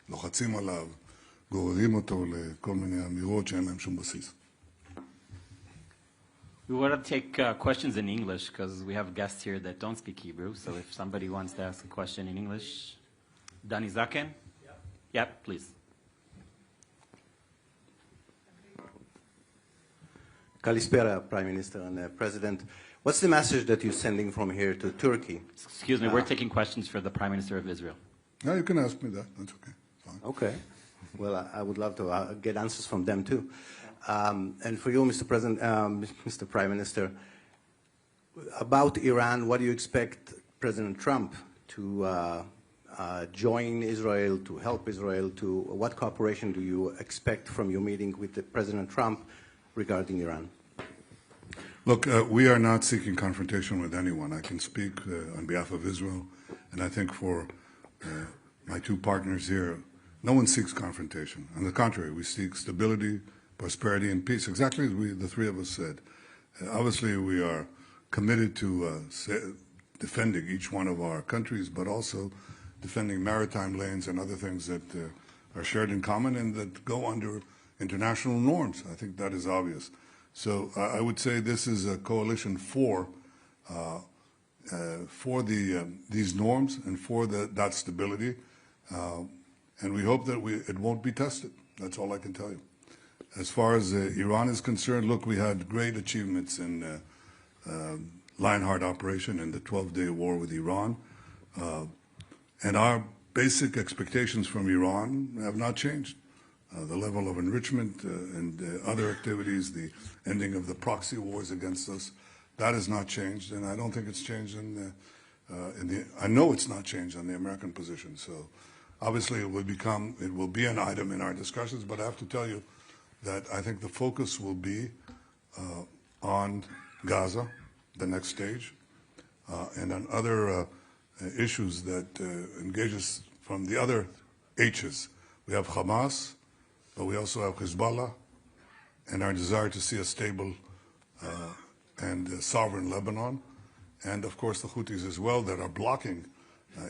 לוחצים עליו, גוררים אותו לכל מיני אמירות שאין להם שום בסיס. We want to take questions in English because we have guests here that don't speak Hebrew. So if somebody wants to ask a question in English, Dani Zaken? Yeah, please. Kalispera, Prime Minister and President. What's the message that you're sending from here to Turkey? Excuse me, we're taking questions for the Prime Minister of Israel. No, you can ask me that. That's okay. Fine. Okay. Well, I would love to get answers from them too. And for you, Mr. President, Mr. Prime Minister, about Iran, what do you expect President Trump to join Israel, to help Israel, to what cooperation do you expect from your meeting with President Trump regarding Iran? Look, we are not seeking confrontation with anyone. I can speak on behalf of Israel, and I think for my two partners here, no one seeks confrontation. On the contrary, we seek stability, prosperity, and peace, exactly as the three of us said. Obviously, we are committed to defending each one of our countries, but also defending maritime lanes and other things that are shared in common and that go under international norms. I think that is obvious. So I would say this is a coalition for these norms and for that stability, and we hope that it won't be tested. That's all I can tell you. As far as Iran is concerned, look, we had great achievements in Lionheart operation and the 12-day war with Iran, and our basic expectations from Iran have not changed. The level of enrichment and other activities, the ending of the proxy wars against us, that has not changed, and I don't think it's changed I know it's not changed on the American position. So obviously it will be an item in our discussions, but I have to tell you that I think the focus will be on Gaza, the next stage, and on other issues that engage us from the other H's. We have Hamas, but we also have Hezbollah, and our desire to see a stable and sovereign Lebanon, and of course the Houthis as well that are blocking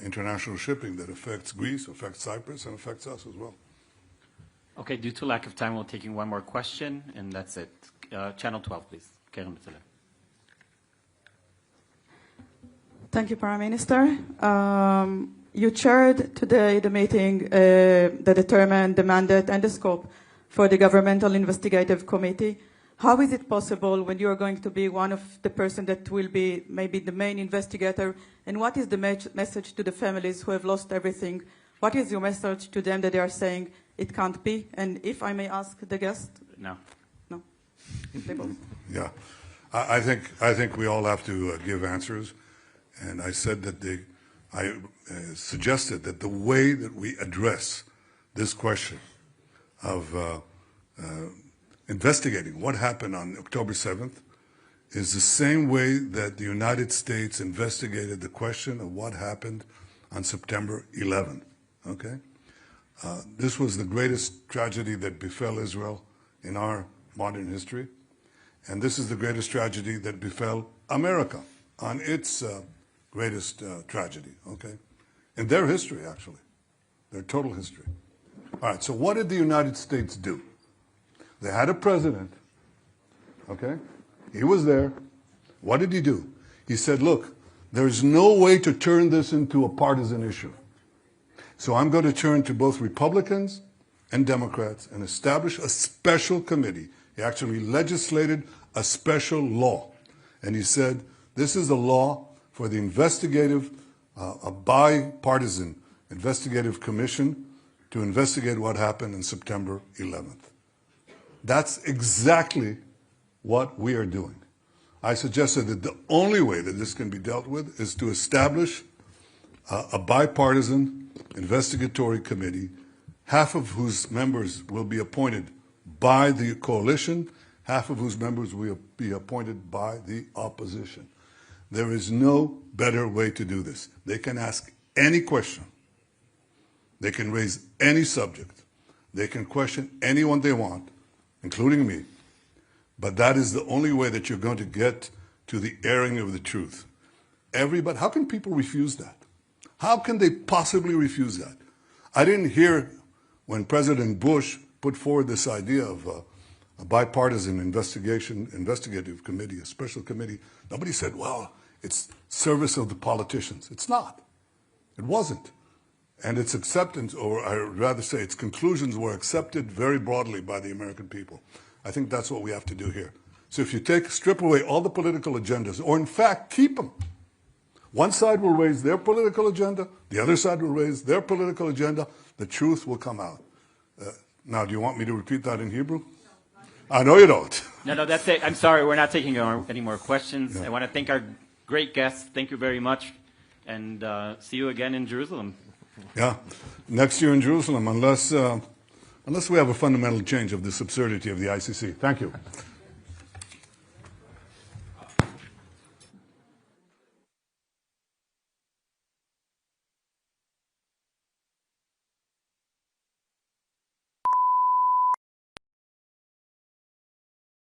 international shipping that affects Greece, affects Cyprus, and affects us as well. Okay, due to lack of time, we're taking one more question, and that's it. Channel 12, please. Karen Mitsotakis. Thank you, Prime Minister. You chaired today the meeting that determined the mandate and the scope for the Governmental Investigative Committee. How is it possible when you are going to be one of the person that will be maybe the main investigator? And what is the message to the families who have lost everything? What is your message to them that they are saying it can't be? And if I may ask the guest? No. No. They both. Yeah. I think we all have to give answers. And I said that I suggested that the way that we address this question of investigating what happened on October 7th is the same way that the United States investigated the question of what happened on September 11th. Okay? This was the greatest tragedy that befell Israel in our modern history, and this is the greatest tragedy that befell America on its greatest tragedy, okay? In their history, actually, their total history. All right, so what did the United States do? They had a president, okay? He was there. What did he do? He said, look, there's no way to turn this into a partisan issue. So I'm going to turn to both Republicans and Democrats and establish a special committee. He actually legislated a special law. And he said, this is a law for the a bipartisan investigative commission to investigate what happened on September 11th. That's exactly what we are doing. I suggested that the only way that this can be dealt with is to establish a bipartisan investigatory committee, half of whose members will be appointed by the coalition, half of whose members will be appointed by the opposition. There is no better way to do this. They can ask any question. They can raise any subject. They can question anyone they want, including me. But that is the only way that you're going to get to the airing of the truth. How can people refuse that? How can they possibly refuse that? I didn't hear when President Bush put forward this idea of a bipartisan investigative committee, a special committee, nobody said, well, it's service of the politicians. It's not. It wasn't. And its acceptance, or I'd rather say its conclusions, were accepted very broadly by the American people. I think that's what we have to do here. So if you strip away all the political agendas, or in fact, keep them. One side will raise their political agenda, the other side will raise their political agenda, the truth will come out. Now, do you want me to repeat that in Hebrew? I know you don't. No, that's it. I'm sorry, we're not taking any more questions. Yeah. I want to thank our great guests. Thank you very much. And see you again in Jerusalem. Yeah, next year in Jerusalem, unless we have a fundamental change of this absurdity of the ICC. Thank you.